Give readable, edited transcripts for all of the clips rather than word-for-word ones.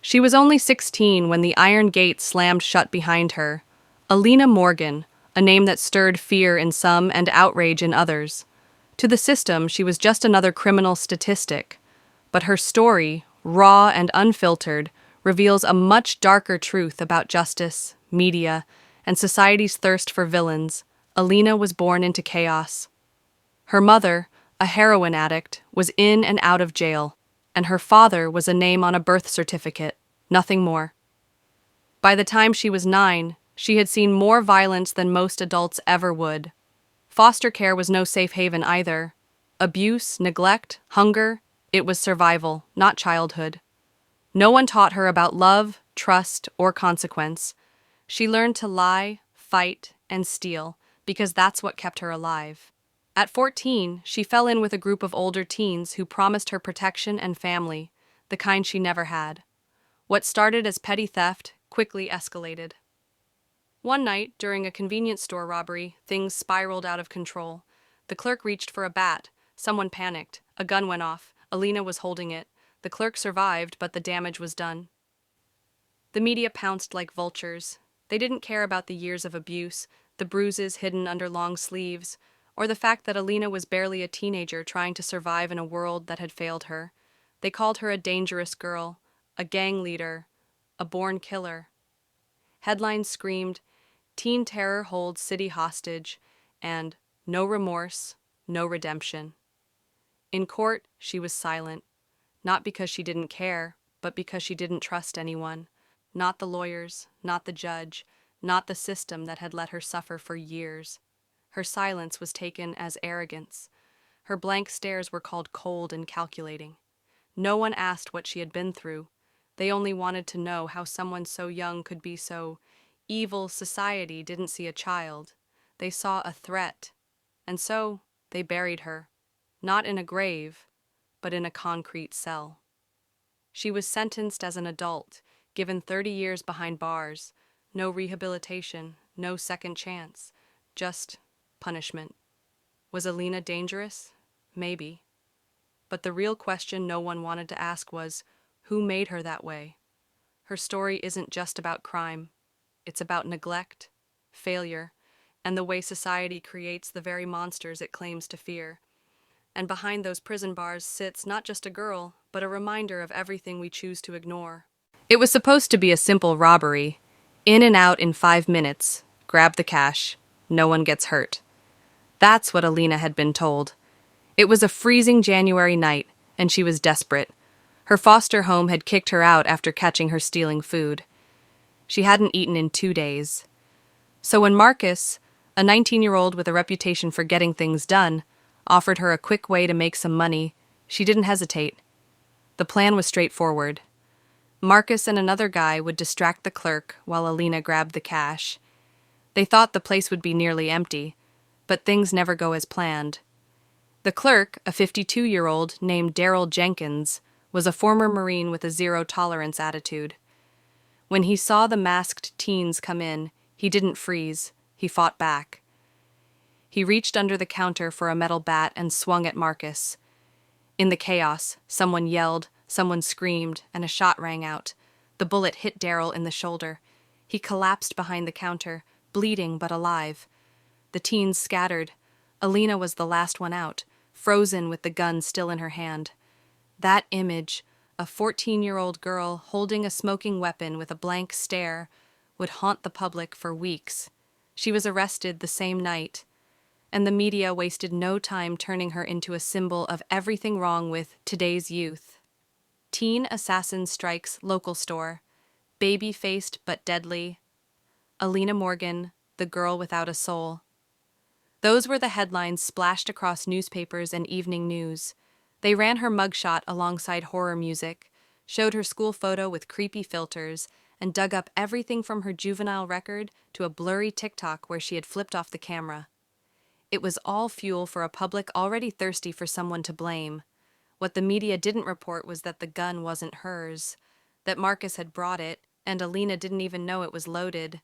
She was only 16 when the iron gate slammed shut behind her. Alina Morgan, a name that stirred fear in some and outrage in others. To the system, she was just another criminal statistic. But her story, raw and unfiltered, reveals a much darker truth about justice, media, and society's thirst for villains. Alina was born into chaos. Her mother, a heroin addict, was in and out of jail, and her father was a name on a birth certificate, nothing more. By the time she was 9, she had seen more violence than most adults ever would. Foster care was no safe haven either. Abuse, neglect, hunger, it was survival, not childhood. No one taught her about love, trust, or consequence. She learned to lie, fight, and steal, because that's what kept her alive. At 14, she fell in with a group of older teens who promised her protection and family, the kind she never had. What started as petty theft quickly escalated. One night, during a convenience store robbery, things spiraled out of control. The clerk reached for a bat. Someone panicked. A gun went off. Alina was holding it. The clerk survived, but the damage was done. The media pounced like vultures. They didn't care about the years of abuse, the bruises hidden under long sleeves, or the fact that Alina was barely a teenager trying to survive in a world that had failed her. They called her a dangerous girl, a gang leader, a born killer. Headlines screamed, "Teen terror holds city hostage," and "No remorse, no redemption." In court, she was silent, not because she didn't care, but because she didn't trust anyone. Not the lawyers, not the judge, not the system that had let her suffer for years. Her silence was taken as arrogance. Her blank stares were called cold and calculating. No one asked what she had been through. They only wanted to know how someone so young could be so evil. Society didn't see a child. They saw a threat. And so they buried her, not in a grave, but in a concrete cell. She was sentenced as an adult, given 30 years behind bars. No rehabilitation, no second chance, just punishment. Was Alina dangerous? Maybe. But the real question no one wanted to ask was, who made her that way? Her story isn't just about crime. It's about neglect, failure, and the way society creates the very monsters it claims to fear. And behind those prison bars sits not just a girl, but a reminder of everything we choose to ignore. It was supposed to be a simple robbery. In and out in 5 minutes. Grab the cash. No one gets hurt. That's what Alina had been told. It was a freezing January night, and she was desperate. Her foster home had kicked her out after catching her stealing food. She hadn't eaten in 2 days. So when Marcus, a 19-year-old with a reputation for getting things done, offered her a quick way to make some money, she didn't hesitate. The plan was straightforward. Marcus and another guy would distract the clerk while Alina grabbed the cash. They thought the place would be nearly empty, but things never go as planned. The clerk, a 52-year-old named Daryl Jenkins, was a former Marine with a zero-tolerance attitude. When he saw the masked teens come in, he didn't freeze, he fought back. He reached under the counter for a metal bat and swung at Marcus. In the chaos, someone yelled, someone screamed, and a shot rang out. The bullet hit Daryl in the shoulder. He collapsed behind the counter, bleeding but alive. The teens scattered. Alina was the last one out, frozen with the gun still in her hand. That image, a 14-year-old girl holding a smoking weapon with a blank stare, would haunt the public for weeks. She was arrested the same night, and the media wasted no time turning her into a symbol of everything wrong with today's youth. Teen assassin strikes local store. Baby-faced but deadly. Alina Morgan, the girl without a soul. Those were the headlines splashed across newspapers and evening news. They ran her mugshot alongside horror music, showed her school photo with creepy filters, and dug up everything from her juvenile record to a blurry TikTok where she had flipped off the camera. It was all fuel for a public already thirsty for someone to blame. What the media didn't report was that the gun wasn't hers, that Marcus had brought it, and Alina didn't even know it was loaded.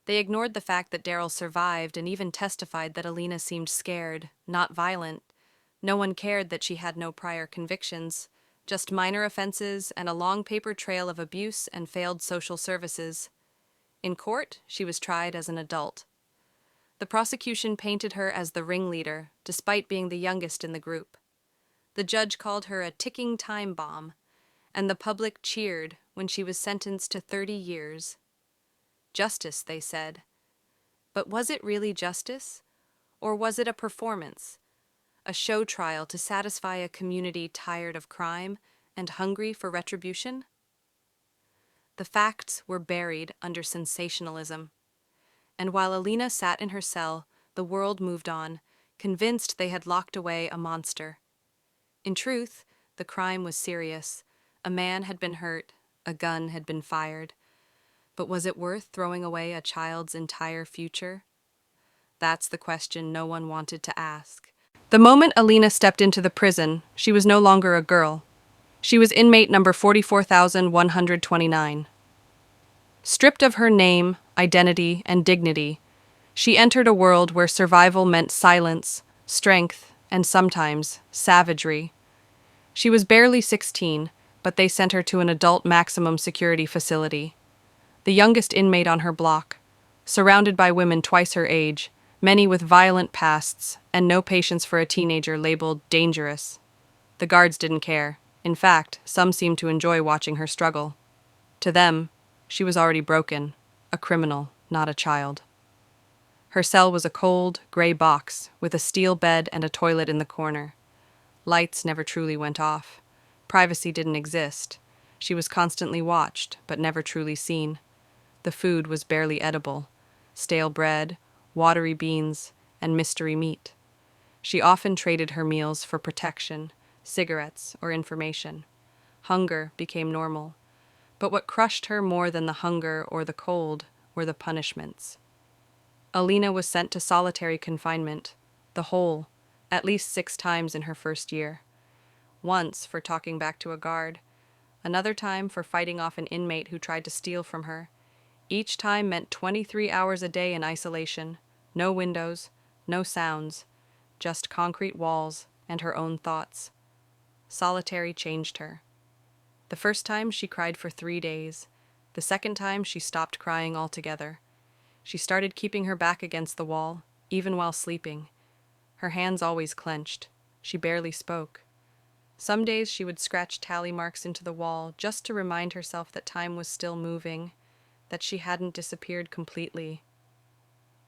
They ignored the fact that Daryl survived and even testified that Alina seemed scared, not violent. No one cared that she had no prior convictions, just minor offenses and a long paper trail of abuse and failed social services. In court, she was tried as an adult. The prosecution painted her as the ringleader, despite being the youngest in the group. The judge called her a ticking time bomb, and the public cheered when she was sentenced to 30 years. Justice, they said. But was it really justice? Or was it a performance? A show trial to satisfy a community tired of crime and hungry for retribution? The facts were buried under sensationalism. And while Alina sat in her cell, the world moved on, convinced they had locked away a monster. In truth, the crime was serious. A man had been hurt, a gun had been fired. But was it worth throwing away a child's entire future? That's the question no one wanted to ask. The moment Alina stepped into the prison, she was no longer a girl. She was inmate number 44,129. Stripped of her name, identity, and dignity, she entered a world where survival meant silence, strength, and sometimes savagery. She was barely 16, but they sent her to an adult maximum security facility. The youngest inmate on her block, surrounded by women twice her age, many with violent pasts, and no patience for a teenager labeled dangerous. The guards didn't care. In fact, some seemed to enjoy watching her struggle. To them, she was already broken, a criminal, not a child. Her cell was a cold, gray box with a steel bed and a toilet in the corner. Lights never truly went off. Privacy didn't exist. She was constantly watched, but never truly seen. The food was barely edible. Stale bread, watery beans, and mystery meat. She often traded her meals for protection, cigarettes, or information. Hunger became normal. But what crushed her more than the hunger or the cold were the punishments. Alina was sent to solitary confinement, the whole, at least 6 times in her first year. Once for talking back to a guard, another time for fighting off an inmate who tried to steal from her. Each time meant 23 hours a day in isolation, no windows, no sounds, just concrete walls and her own thoughts. Solitary changed her. The first time she cried for 3 days. The second time she stopped crying altogether. She started keeping her back against the wall, even while sleeping. Her hands always clenched. She barely spoke. Some days she would scratch tally marks into the wall just to remind herself that time was still moving, that she hadn't disappeared completely.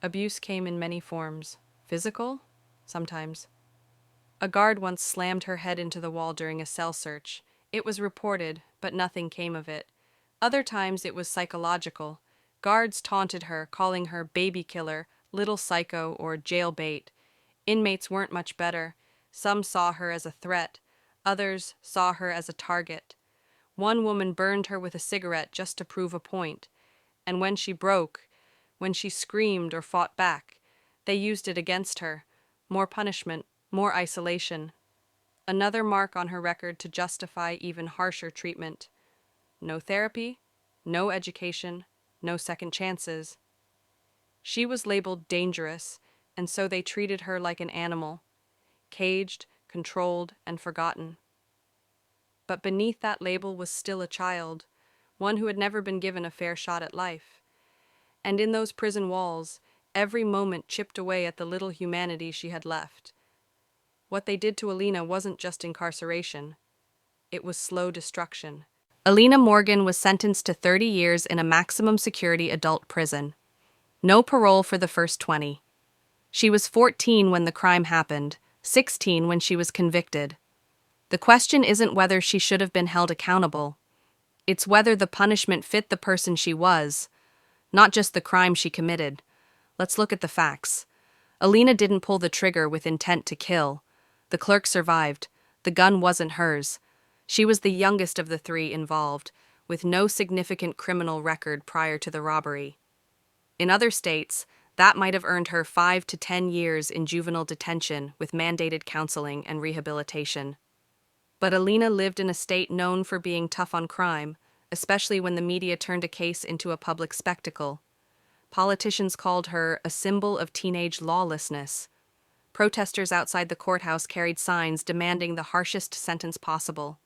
Abuse came in many forms. Physical? Sometimes. A guard once slammed her head into the wall during a cell search. It was reported, but nothing came of it. Other times it was psychological. Guards taunted her, calling her baby killer, little psycho, or jailbait. Inmates weren't much better. Some saw her as a threat. Others saw her as a target. One woman burned her with a cigarette just to prove a point. And when she broke, when she screamed or fought back, they used it against her. More punishment, more isolation. Another mark on her record to justify even harsher treatment. No therapy, no education, no second chances. She was labeled dangerous, and so they treated her like an animal, caged, controlled, and forgotten. But beneath that label was still a child, one who had never been given a fair shot at life. And in those prison walls, every moment chipped away at the little humanity she had left. What they did to Alina wasn't just incarceration. It was slow destruction. Alina Morgan was sentenced to 30 years in a maximum security adult prison. No parole for the first 20. She was 14 when the crime happened, 16 when she was convicted. The question isn't whether she should have been held accountable. It's whether the punishment fit the person she was, not just the crime she committed. Let's look at the facts. Alina didn't pull the trigger with intent to kill. The clerk survived. The gun wasn't hers. She was the youngest of the 3 involved, with no significant criminal record prior to the robbery. In other states, that might have earned her 5 to 10 years in juvenile detention with mandated counseling and rehabilitation. But Alina lived in a state known for being tough on crime, especially when the media turned a case into a public spectacle. Politicians called her a symbol of teenage lawlessness. Protesters outside the courthouse carried signs demanding the harshest sentence possible.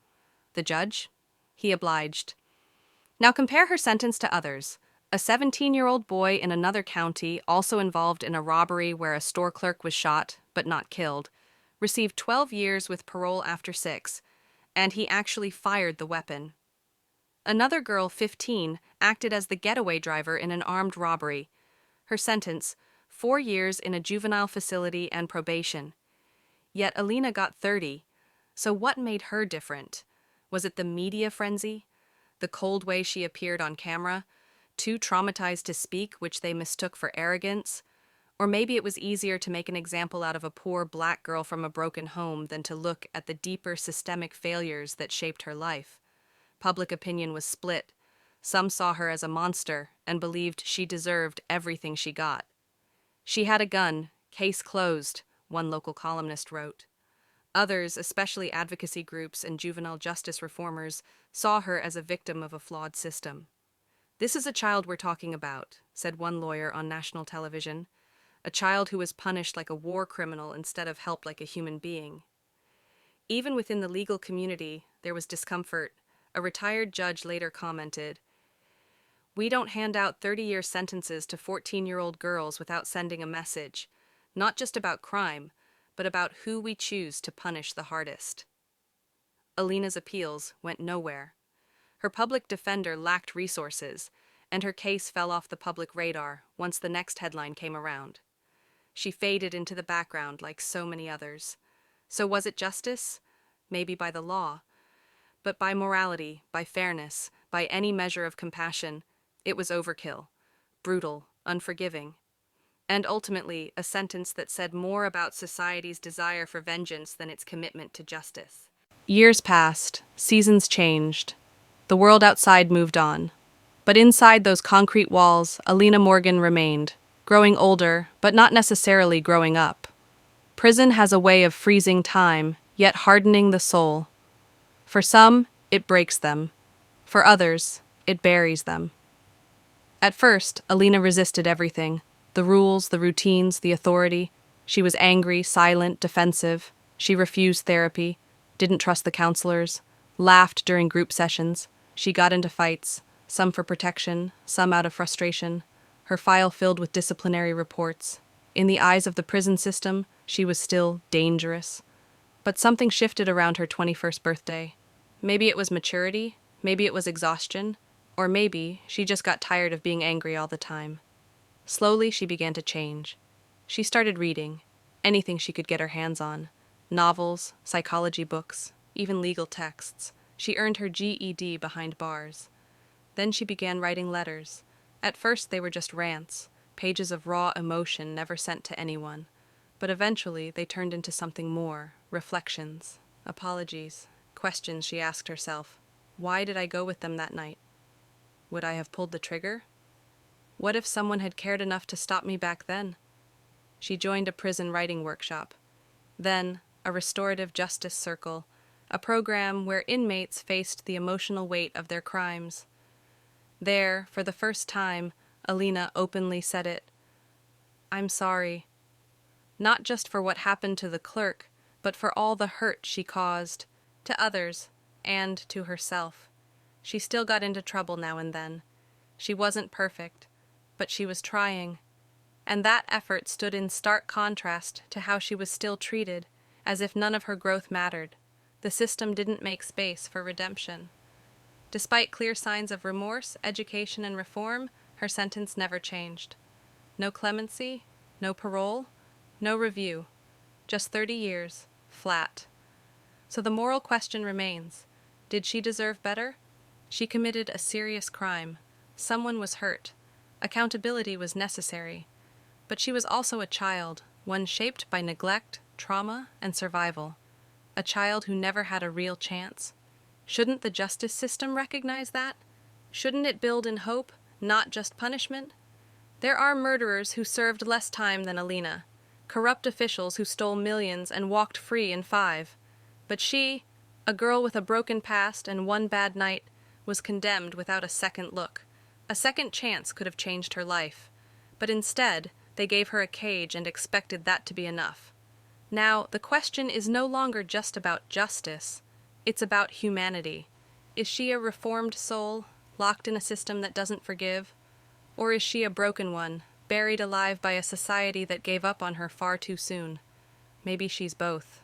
the judge. He obliged. Now compare her sentence to others. A 17-year-old boy in another county, also involved in a robbery where a store clerk was shot, but not killed, received 12 years with parole after 6, and he actually fired the weapon. Another girl, 15, acted as the getaway driver in an armed robbery. Her sentence, 4 years in a juvenile facility and probation. Yet Alina got 30. So what made her different? Was it the media frenzy? The cold way she appeared on camera? Too traumatized to speak, which they mistook for arrogance? Or maybe it was easier to make an example out of a poor black girl from a broken home than to look at the deeper systemic failures that shaped her life. Public opinion was split. Some saw her as a monster and believed she deserved everything she got. She had a gun, case closed, one local columnist wrote. Others, especially advocacy groups and juvenile justice reformers, saw her as a victim of a flawed system. "This is a child we're talking about," said one lawyer on national television. "A child who was punished like a war criminal instead of helped like a human being." Even within the legal community, there was discomfort. A retired judge later commented, "We don't hand out 30-year sentences to 14-year-old girls without sending a message, not just about crime, but about who we choose to punish the hardest." Alina's appeals went nowhere. Her public defender lacked resources, and her case fell off the public radar once the next headline came around. She faded into the background like so many others. So was it justice? Maybe by the law. But by morality, by fairness, by any measure of compassion, it was overkill, brutal, unforgiving. And ultimately, a sentence that said more about society's desire for vengeance than its commitment to justice. Years passed, seasons changed. The world outside moved on. But inside those concrete walls, Alina Morgan remained, growing older, but not necessarily growing up. Prison has a way of freezing time, yet hardening the soul. For some, it breaks them. For others, it buries them. At first, Alina resisted everything. The rules, the routines, the authority. She was angry, silent, defensive. She refused therapy, didn't trust the counselors, laughed during group sessions. She got into fights, some for protection, some out of frustration. Her file filled with disciplinary reports. In the eyes of the prison system, she was still dangerous. But something shifted around her 21st birthday. Maybe it was maturity, maybe it was exhaustion, or maybe she just got tired of being angry all the time. Slowly, she began to change. She started reading, anything she could get her hands on. Novels, psychology books, even legal texts. She earned her GED behind bars. Then she began writing letters. At first they were just rants, pages of raw emotion never sent to anyone. But eventually they turned into something more, reflections, apologies, questions she asked herself. Why did I go with them that night? Would I have pulled the trigger? What if someone had cared enough to stop me back then? She joined a prison writing workshop. Then, a restorative justice circle, a program where inmates faced the emotional weight of their crimes. There, for the first time, Alina openly said it. "I'm sorry." Not just for what happened to the clerk, but for all the hurt she caused, to others, and to herself. She still got into trouble now and then. She wasn't perfect, but she was trying. And that effort stood in stark contrast to how she was still treated, as if none of her growth mattered. The system didn't make space for redemption. Despite clear signs of remorse, education, and reform, her sentence never changed. No clemency, no parole, no review. Just 30 years, flat. So the moral question remains. Did she deserve better? She committed a serious crime. Someone was hurt. Accountability was necessary. But she was also a child, one shaped by neglect, trauma, and survival. A child who never had a real chance. Shouldn't the justice system recognize that? Shouldn't it build in hope, not just punishment? There are murderers who served less time than Alina, corrupt officials who stole millions and walked free in 5. But she, a girl with a broken past and one bad night, was condemned without a second look. A second chance could have changed her life. But instead, they gave her a cage and expected that to be enough. Now, the question is no longer just about justice. It's about humanity. Is she a reformed soul, locked in a system that doesn't forgive? Or is she a broken one, buried alive by a society that gave up on her far too soon? Maybe she's both.